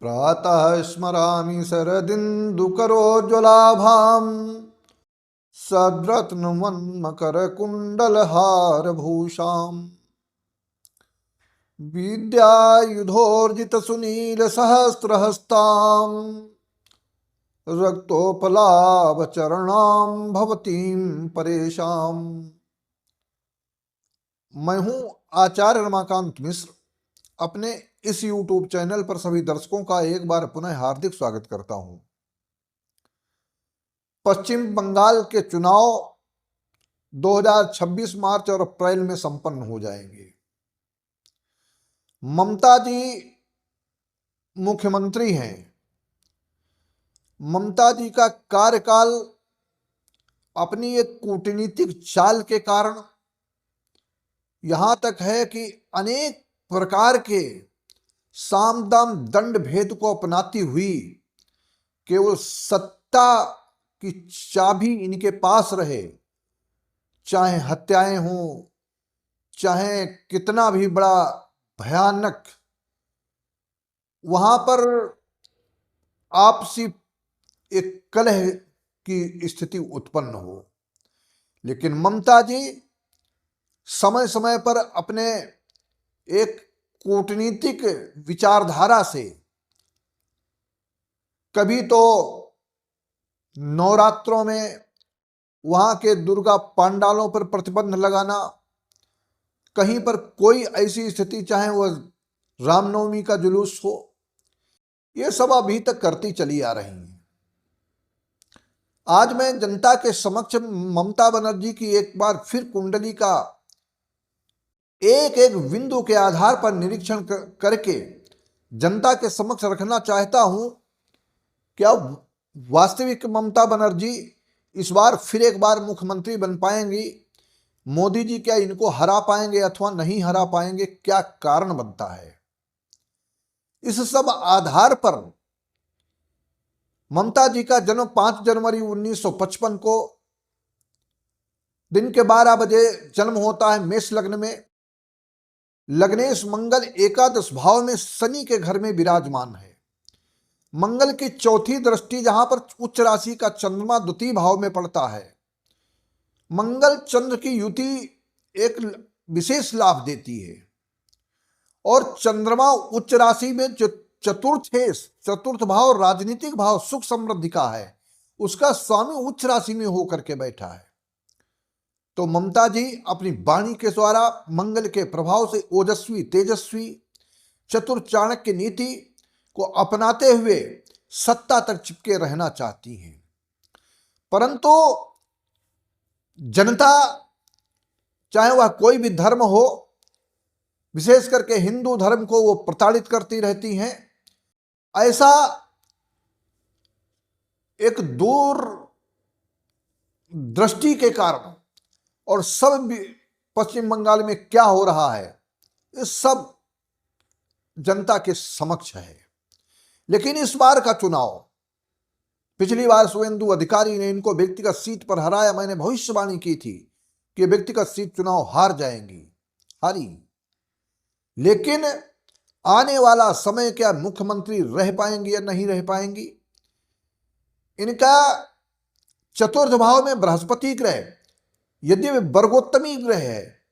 प्रातः स्मरामि शरदिन्दुकरोज्ज्वलाभाम् सद्रत्नमन्मकरकुण्डलहारभूषाम् विद्यायुधोर्जितसुनीलसहस्रहस्ताम् रक्तोपलाभचरणां भवतीं परेशाम्। मैं हूं आचार्य रमाकांत मिश्र। अपने इस YouTube चैनल पर सभी दर्शकों का एक बार पुनः हार्दिक स्वागत करता हूं। पश्चिम बंगाल के चुनाव 2026 मार्च और अप्रैल में संपन्न हो जाएंगे। ममता जी मुख्यमंत्री हैं। ममता जी का कार्यकाल अपनी एक कूटनीतिक चाल के कारण यहां तक है कि अनेक प्रकार के साम दाम दंड भेद को अपनाती हुई केवल सत्ता की चाबी इनके पास रहे, चाहे हत्याएं हों, चाहे कितना भी बड़ा भयानक वहां पर आपसी एक कलह की स्थिति उत्पन्न हो, लेकिन ममता जी समय समय पर अपने एक कूटनीतिक विचारधारा से कभी तो नवरात्रों में वहां के दुर्गा पंडालों पर प्रतिबंध लगाना, कहीं पर कोई ऐसी स्थिति चाहे वह रामनवमी का जुलूस हो, ये सब अभी तक करती चली आ रही हैं। आज मैं जनता के समक्ष ममता बनर्जी की एक बार फिर कुंडली का एक एक बिंदु के आधार पर निरीक्षण करके जनता के समक्ष रखना चाहता हूं कि अब वास्तविक ममता बनर्जी इस बार फिर एक बार मुख्यमंत्री बन पाएंगी। मोदी जी क्या इनको हरा पाएंगे अथवा नहीं हरा पाएंगे, क्या कारण बनता है। इस सब आधार पर ममता जी का जन्म 5 जनवरी 1955 को दिन के 12 बजे जन्म होता है मेष लग्न में। लग्नेश मंगल एकादश भाव में शनि के घर में विराजमान है। मंगल की चौथी दृष्टि जहां पर उच्च राशि का चंद्रमा द्वितीय भाव में पड़ता है। मंगल चंद्र की युति एक विशेष लाभ देती है और चंद्रमा उच्च राशि में जो चतुर्थ भाव राजनीतिक भाव सुख समृद्धि का है, उसका स्वामी उच्च राशि में होकर के बैठा है। तो ममता जी अपनी वाणी के द्वारा मंगल के प्रभाव से ओजस्वी तेजस्वी चतुर चाणक्य नीति को अपनाते हुए सत्ता तक चिपके रहना चाहती हैं, परंतु जनता चाहे वह कोई भी धर्म हो, विशेष करके हिंदू धर्म को वो प्रताड़ित करती रहती हैं। ऐसा एक दूर दृष्टि के कारण और सब पश्चिम बंगाल में क्या हो रहा है, इस सब जनता के समक्ष है। लेकिन इस बार का चुनाव, पिछली बार शुभेंदु अधिकारी ने इनको व्यक्तिगत सीट पर हराया। मैंने भविष्यवाणी की थी कि व्यक्तिगत सीट चुनाव हार जाएंगी, हारी। लेकिन आने वाला समय क्या मुख्यमंत्री रह पाएंगी या नहीं रह पाएंगी। इनका चतुर्थ भाव में बृहस्पति ग्रह, यदि वे वर्गोत्तमी ग्रह है,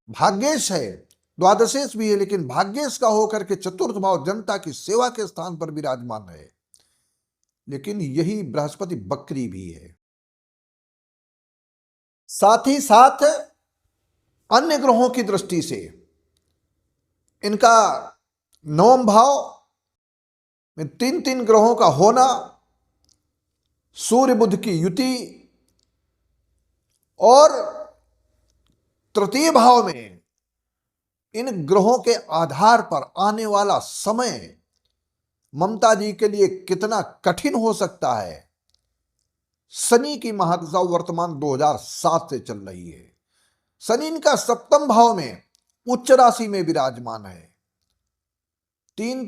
भाग्येश है, द्वादशेश भी है, लेकिन भाग्येश का होकर के चतुर्थ भाव जनता की सेवा के स्थान पर विराजमान है। लेकिन यही बृहस्पति बकरी भी है। साथ ही साथ अन्य ग्रहों की दृष्टि से इनका नवम भाव में 3 ग्रहों का होना, सूर्य बुध की युति और तृतीय भाव में इन ग्रहों के आधार पर आने वाला समय ममता जी के लिए कितना कठिन हो सकता है। शनि की महादशा वर्तमान 2007 से चल रही है। शनि इनका सप्तम भाव में उच्च राशि में विराजमान है। 3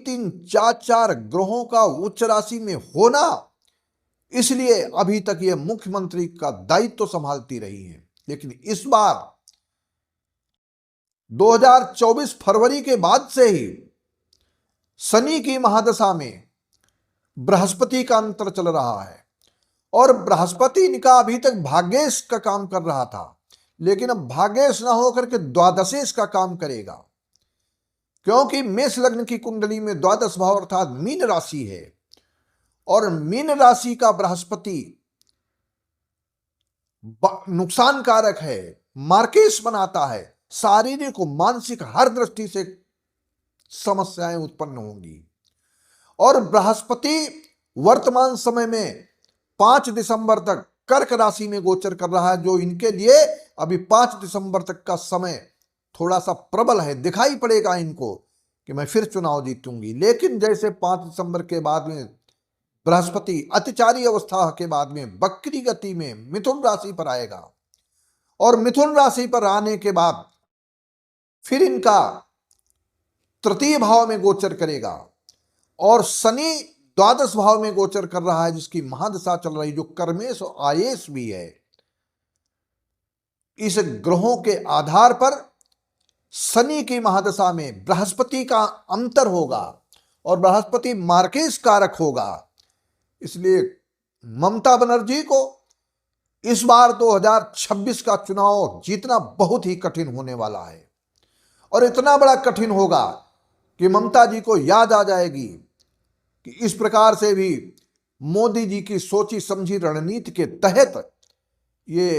4 ग्रहों का उच्च राशि में होना, इसलिए अभी तक ये मुख्यमंत्री का दायित्व तो संभालती रही है। लेकिन इस बार 2024 फरवरी के बाद से ही शनि की महादशा में बृहस्पति का अंतर चल रहा है और बृहस्पति इनका अभी तक भाग्येश का काम कर रहा था, लेकिन अब भाग्येश ना होकर के द्वादशेश का काम करेगा, क्योंकि मेष लग्न की कुंडली में द्वादश भाव अर्थात मीन राशि है और मीन राशि का बृहस्पति नुकसान कारक है, मार्केश बनाता है, शारीरिक और मानसिक हर दृष्टि से समस्याएं उत्पन्न होंगी। और बृहस्पति वर्तमान समय में 5 दिसंबर तक कर्क राशि में गोचर कर रहा है, जो इनके लिए अभी 5 दिसंबर तक का समय थोड़ा सा प्रबल है। दिखाई पड़ेगा इनको कि मैं फिर चुनाव जीतूंगी, लेकिन जैसे 5 दिसंबर के बाद में बृहस्पति अतिचारी अवस्था के बाद में वक्री गति में मिथुन राशि पर आएगा और मिथुन राशि पर आने के बाद फिर इनका तृतीय भाव में गोचर करेगा और शनि द्वादश भाव में गोचर कर रहा है, जिसकी महादशा चल रही, जो कर्मेश और आयेश भी है। इस ग्रहों के आधार पर शनि की महादशा में बृहस्पति का अंतर होगा और बृहस्पति मार्केश कारक होगा। इसलिए ममता बनर्जी को इस बार 2026 का चुनाव जीतना बहुत ही कठिन होने वाला है और इतना बड़ा कठिन होगा कि ममता जी को याद आ जाएगी कि इस प्रकार से भी मोदी जी की सोची समझी रणनीति के तहत ये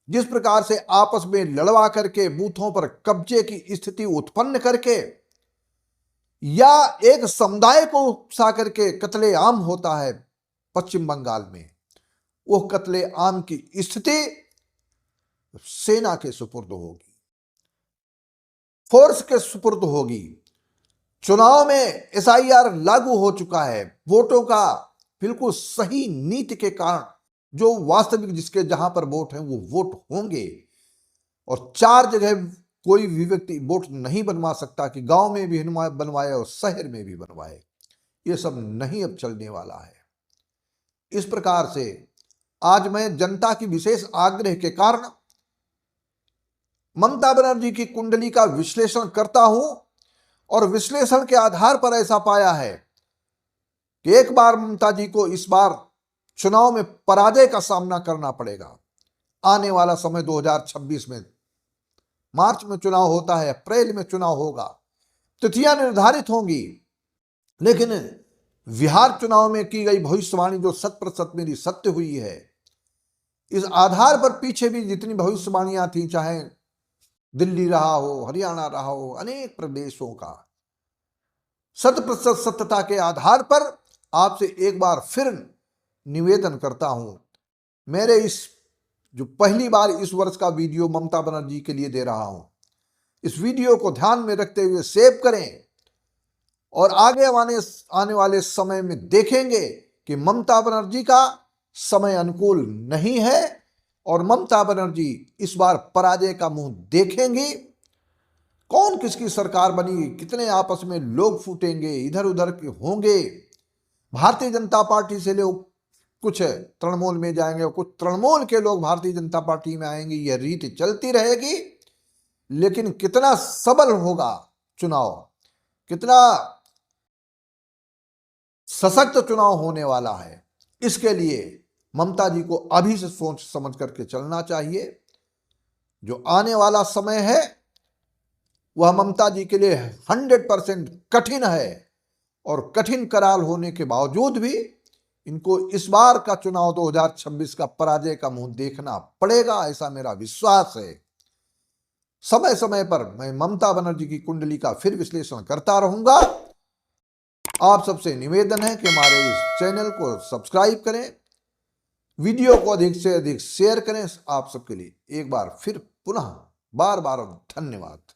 जिस प्रकार से आपस में लड़वा करके बूथों पर कब्जे की स्थिति उत्पन्न करके या एक समुदाय को उकसा करके कत्लेआम होता है पश्चिम बंगाल में, वो कत्लेआम की स्थिति सेना के सुपुर्द होगी, फोर्स के सुपुर्द होगी। चुनाव में SIR लागू हो चुका है, वोटों का बिल्कुल सही नीति के कारण जो वास्तविक जिसके जहां पर वोट है वो वोट होंगे और 4 जगह कोई भी व्यक्ति वोट नहीं बनवा सकता कि गांव में भी बनवाए और शहर में भी बनवाए। ये सब नहीं अब चलने वाला है। इस प्रकार से आज मैं जनता की विशेष आग्रह के कारण ममता बनर्जी की कुंडली का विश्लेषण करता हूं और विश्लेषण के आधार पर ऐसा पाया है कि एक बार ममता जी को इस बार चुनाव में पराजय का सामना करना पड़ेगा। आने वाला समय 2026 में मार्च में चुनाव होता है, अप्रैल में चुनाव होगा, तिथियां निर्धारित होंगी, लेकिन बिहार चुनाव में की गई भविष्यवाणी जो 100% मेरी सत्य हुई है, इस आधार पर पीछे भी जितनी भविष्यवाणियां थी, चाहे दिल्ली रहा हो, हरियाणा रहा हो, अनेक प्रदेशों का 100% सत्यता के आधार पर आपसे एक बार फिर निवेदन करता हूं। मेरे इस जो पहली बार इस वर्ष का वीडियो ममता बनर्जी के लिए दे रहा हूं, इस वीडियो को ध्यान में रखते हुए सेव करें और आगे आने वाले समय में देखेंगे कि ममता बनर्जी का समय अनुकूल नहीं है और ममता बनर्जी इस बार पराजय का मुंह देखेंगी। कौन किसकी सरकार बनी, कितने आपस में लोग फूटेंगे, इधर उधर के होंगे। भारतीय जनता पार्टी से लोग कुछ तृणमूल में जाएंगे और कुछ तृणमूल के लोग भारतीय जनता पार्टी में आएंगे। यह रीति चलती रहेगी, लेकिन कितना सबल होगा चुनाव, कितना सशक्त चुनाव होने वाला है, इसके लिए ममता जी को अभी से सोच समझ करके चलना चाहिए। जो आने वाला समय है वह ममता जी के लिए 100% कठिन है और कठिन कराल होने के बावजूद भी इनको इस बार का चुनाव 2026 का पराजय का मुंह देखना पड़ेगा, ऐसा मेरा विश्वास है। समय समय पर मैं ममता बनर्जी की कुंडली का फिर विश्लेषण करता रहूंगा। आप सबसे निवेदन है कि हमारे इस चैनल को सब्सक्राइब करें, वीडियो को अधिक से अधिक शेयर करें। आप सबके लिए एक बार फिर पुनः बार बार धन्यवाद।